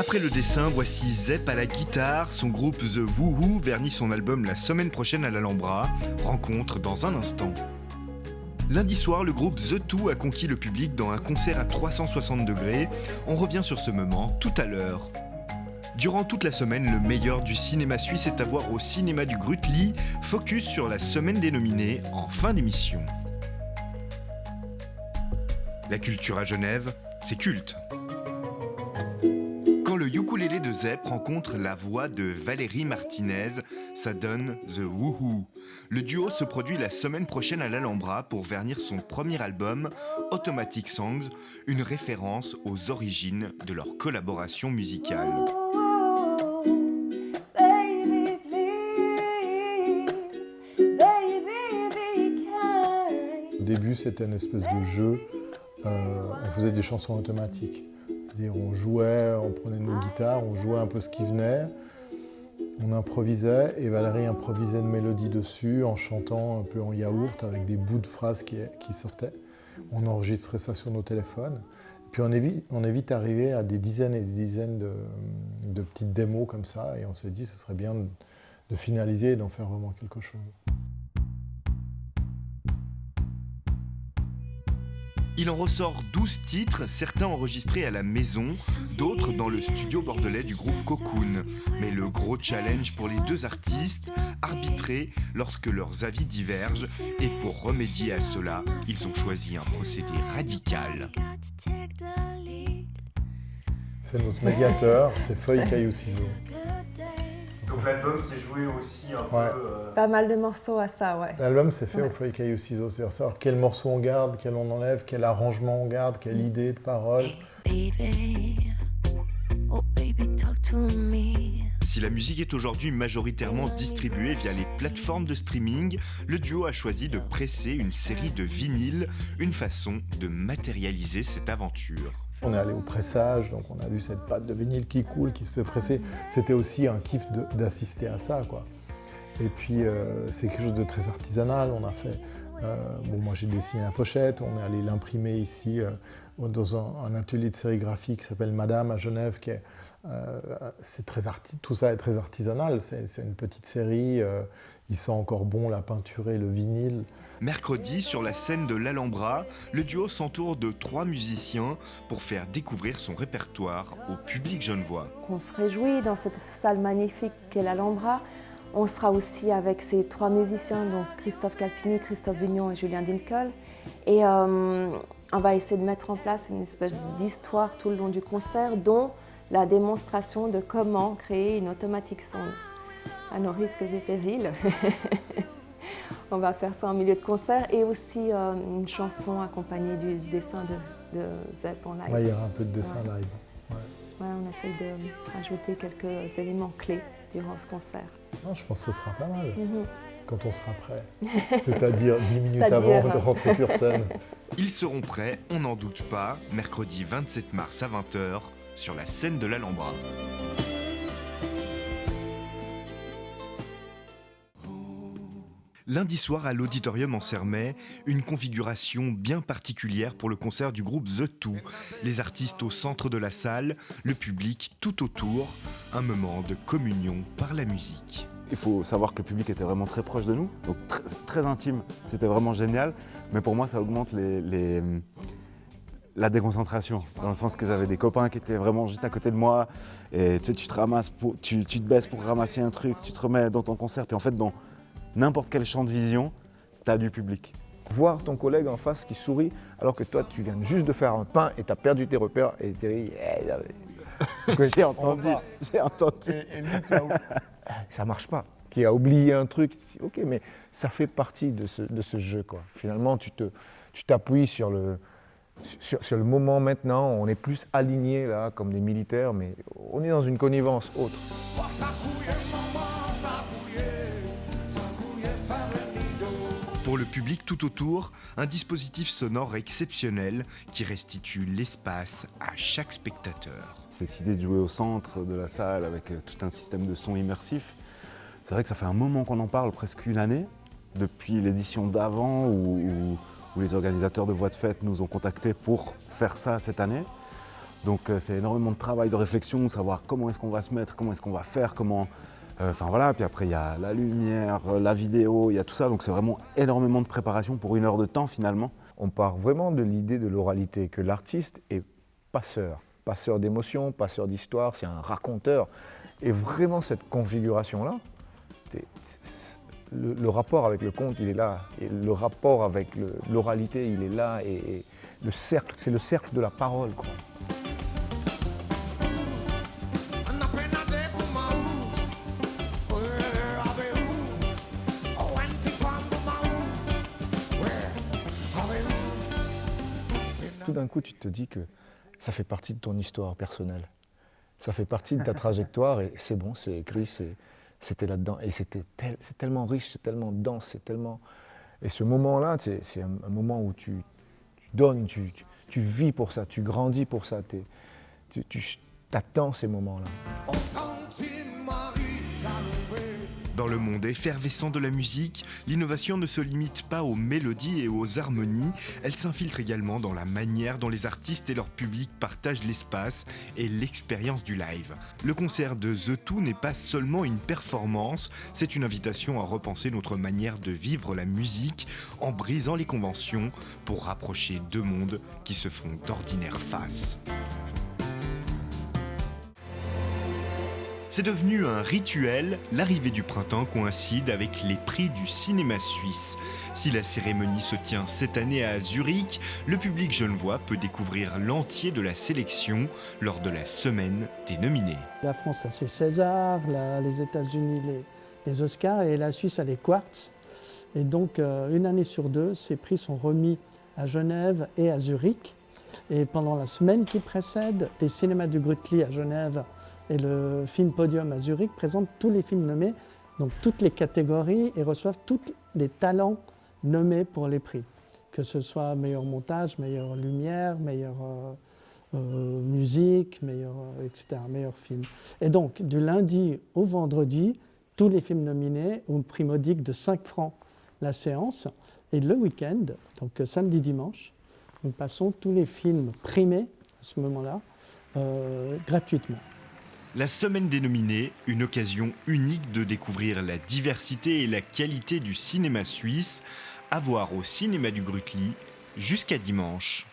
Après le dessin, voici Zep à la guitare. Son groupe The Woohoo vernit son album la semaine prochaine à l'Alhambra. Rencontre dans un instant. Lundi soir, le groupe The Two a conquis le public dans un concert à 360 degrés. On revient sur ce moment tout à l'heure. Durant toute la semaine, le meilleur du cinéma suisse est à voir au cinéma du Grutli. Focus sur la semaine des nominés en fin d'émission. La culture à Genève, c'est culte. Quand le ukulélé de Zep rencontre la voix de Valérie Martinez, ça donne The Woohoo. Le duo se produit la semaine prochaine à l'Alhambra pour vernir son premier album, Automatic Songs, une référence aux origines de leur collaboration musicale. Au début, c'était une espèce de jeu. On faisait des chansons automatiques. C'est-à-dire on jouait, on prenait nos guitares, on jouait un peu ce qui venait, on improvisait et Valérie improvisait une mélodie dessus en chantant un peu en yaourt avec des bouts de phrases qui sortaient. On enregistrait ça sur nos téléphones. Puis on est vite arrivé à des dizaines et des dizaines de petites démos comme ça et on s'est dit que ce serait bien de finaliser et d'en faire vraiment quelque chose. Il en ressort 12 titres, certains enregistrés à la maison, d'autres dans le studio bordelais du groupe Cocoon. Mais le gros challenge pour les deux artistes, arbitrer lorsque leurs avis divergent. Et pour remédier à cela, ils ont choisi un procédé radical. C'est notre médiateur, c'est feuille, caillou, ciseaux. Donc l'album s'est joué aussi un peu... Pas mal de morceaux à ça, ouais. L'album s'est fait au feuille, caillou, ciseaux. C'est-à-dire savoir quel morceau on garde, quel on enlève, quel arrangement on garde, quelle idée de parole. Si la musique est aujourd'hui majoritairement distribuée via les plateformes de streaming, le duo a choisi de presser une série de vinyles, une façon de matérialiser cette aventure. On est allé au pressage, donc on a vu cette pâte de vinyle qui coule, qui se fait presser. C'était aussi un kiff d'assister à ça, quoi. Et puis c'est quelque chose de très artisanal. On a fait, moi j'ai dessiné la pochette, on est allé l'imprimer ici dans un atelier de sérigraphie qui s'appelle Madame à Genève, tout ça est très artisanal. C'est une petite série. Il sent encore bon la peinture et le vinyle. Mercredi, sur la scène de l'Alhambra, le duo s'entoure de 3 musiciens pour faire découvrir son répertoire au public genevois. On se réjouit dans cette salle magnifique qu'est l'Alhambra. On sera aussi avec ces 3 musiciens, donc Christophe Calpini, Christophe Vignon et Julien Dinkel. Et on va essayer de mettre en place une espèce d'histoire tout le long du concert, dont la démonstration de comment créer une Automatic Songs. À nos risques et périls. On va faire ça en milieu de concert et aussi une chanson accompagnée du dessin de Zep en live. Ouais, il y aura un peu de dessin live. Ouais, on essaye de rajouter quelques éléments clés durant ce concert. Non, je pense que ce sera pas mal quand on sera prêt. C'est-à-dire 10 minutes avant de rentrer sur scène. Ils seront prêts, on n'en doute pas, mercredi 27 mars à 20h sur la scène de l'Alhambra. Lundi soir à l'Auditorium en Sermet, une configuration bien particulière pour le concert du groupe The Two. Les artistes au centre de la salle, le public tout autour, un moment de communion par la musique. Il faut savoir que le public était vraiment très proche de nous, donc très intime, c'était vraiment génial. Mais pour moi, ça augmente la déconcentration, dans le sens que j'avais des copains qui étaient vraiment juste à côté de moi. Et tu sais, tu te baisses pour ramasser un truc, tu te remets dans ton concert, puis en fait, dans n'importe quel champ de vision, tu as du public. Voir ton collègue en face qui sourit, alors que toi, tu viens juste de faire un pain et tu as perdu tes repères et tu dis J'ai entendu. Et lui, ça marche pas. Qui a oublié un truc, ok, mais ça fait partie de ce jeu, quoi. Finalement, tu t'appuies sur le moment maintenant, on est plus alignés là, comme des militaires, mais on est dans une connivence autre. Pour le public tout autour, un dispositif sonore exceptionnel qui restitue l'espace à chaque spectateur. Cette idée de jouer au centre de la salle avec tout un système de son immersif, c'est vrai que ça fait un moment qu'on en parle, presque une année, depuis l'édition d'avant où les organisateurs de Voix de Fête nous ont contactés pour faire ça cette année. Donc c'est énormément de travail, de réflexion, savoir comment est-ce qu'on va se mettre, comment est-ce qu'on va faire, comment... Enfin voilà, puis après il y a la lumière, la vidéo, il y a tout ça, donc c'est vraiment énormément de préparation pour 1 heure de temps finalement. On part vraiment de l'idée de l'oralité, que l'artiste est passeur d'émotions, passeur d'histoire, c'est un raconteur. Et vraiment cette configuration-là, le rapport avec le conte, il est là, et le rapport avec l'oralité, il est là, et le cercle, c'est le cercle de la parole, quoi. Tout d'un coup, tu te dis que ça fait partie de ton histoire personnelle. Ça fait partie de ta trajectoire et c'est bon, c'est écrit, c'était là-dedans. Et c'est tellement riche, c'est tellement dense, c'est tellement... Et ce moment-là, c'est un moment où tu donnes, tu vis pour ça, tu grandis pour ça, tu t'attends ces moments-là. Dans le monde effervescent de la musique, l'innovation ne se limite pas aux mélodies et aux harmonies, elle s'infiltre également dans la manière dont les artistes et leur public partagent l'espace et l'expérience du live. Le concert de The Two n'est pas seulement une performance, c'est une invitation à repenser notre manière de vivre la musique en brisant les conventions pour rapprocher deux mondes qui se font d'ordinaire face. C'est devenu un rituel, l'arrivée du printemps coïncide avec les prix du cinéma suisse. Si la cérémonie se tient cette année à Zurich, le public genevois peut découvrir l'entier de la sélection lors de la semaine des nominés. La France a ses Césars, les États-Unis les Oscars et la Suisse a les Quartz. Et donc, 1 année sur 2, ces prix sont remis à Genève et à Zurich. Et pendant la semaine qui précède, les cinémas du Grütli à Genève et le Film Podium à Zurich présentent tous les films nommés, donc toutes les catégories, et reçoivent tous les talents nommés pour les prix. Que ce soit meilleur montage, meilleure lumière, meilleure musique, etc., meilleur film. Et donc, du lundi au vendredi, tous les films nominés ont un prix modique de 5 francs la séance. Et le week-end, donc samedi, dimanche, nous passons tous les films primés à ce moment-là, gratuitement. La semaine des nominés, une occasion unique de découvrir la diversité et la qualité du cinéma suisse, à voir au cinéma du Grütli jusqu'à dimanche.